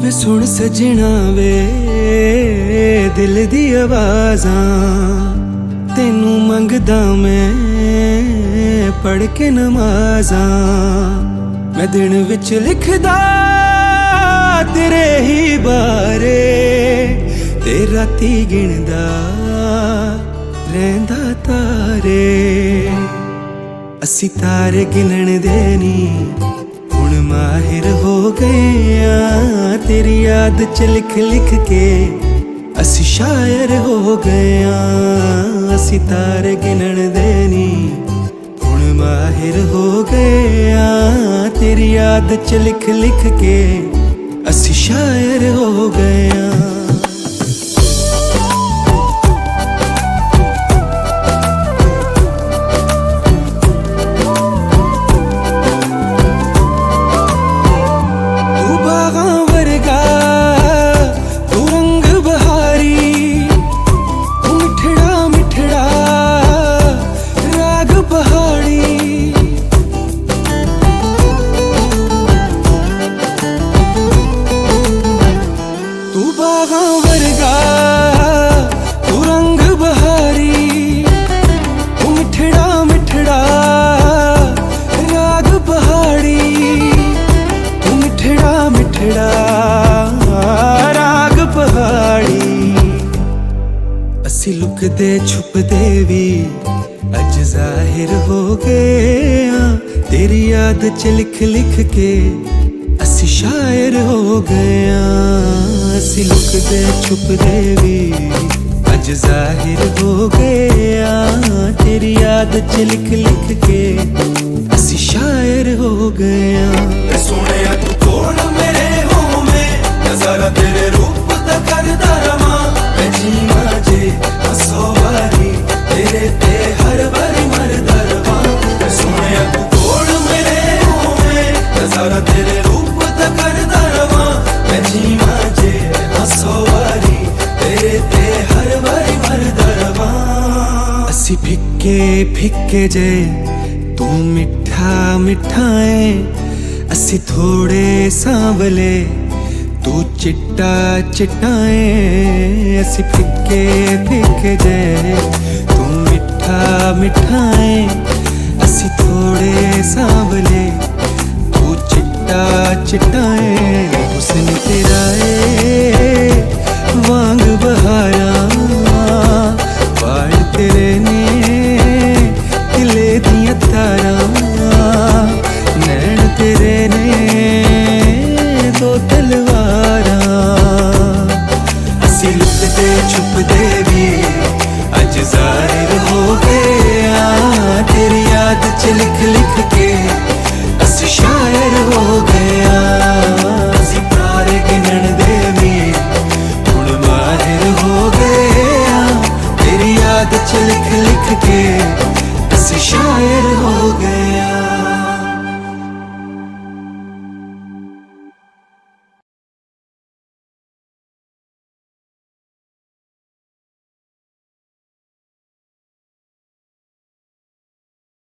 वे सुन सजना वे दिल दी आवाज़ां तेनू मंगदा मैं पढ़ के नमाज़ां। मैं दिन विच लिखदा तेरे ही बारे ते राती गिणदा रहिंदा तारे। असी तारे गिनण दे नी हुण माहिर हो गए आ, तेरी याद च लिख लिख के असी शायर हो गए आ। असी तारे गिनण दे नी हुण माहिर हो गए आ, तेरी याद च लिख लिख के असी शायर हो गए आ। असी लुकदे छुपदे भी अज जाहिर हो गए आ, तेरी याद च लिख लिख के असी शायर हो गए आ। असी लुकदे छुपदे भी अज जाहिर हो गए आ, तेरी याद च लिख लिख के असी शायर हो गए आ। सोहणिया तू कोल मेरे होवे नज़ारा तेरे रूप दा करदा रवां मैं जीवां जे हसो वारी तेरे ते हर वारी मरदा रवां। सोहणिया तू कोल मेरे होवे नज़ारा तेरे रूप दा करदा रवां मैं जीवां जे हसो वारी तेरे ते हर वारी मरदा रवां। असी फिक्के फिक्के जे तू मिठा मिठा है, असी थोड़े सांवले तू चिट्टा चिट्टा है। असी फिक्के फिक्के जे तू मिठा मिठा है, असी थोड़े सांवले तू चिट्टा चिट्टा है। हुस्न तेरा है वांग बहारा बाल तेरे ने दिले दियां तारां, नैन तेरे ने दो तलवारां। असी लुकदे छुपदे भी अज जाहिर हो गए आ, तेरी याद च लिख लिख के असी शायर हो गए आ। असी तारे गिनण दे भी हुण माहिर हो गए आ, तेरी याद च लिख लिख के असी शायर हो गए।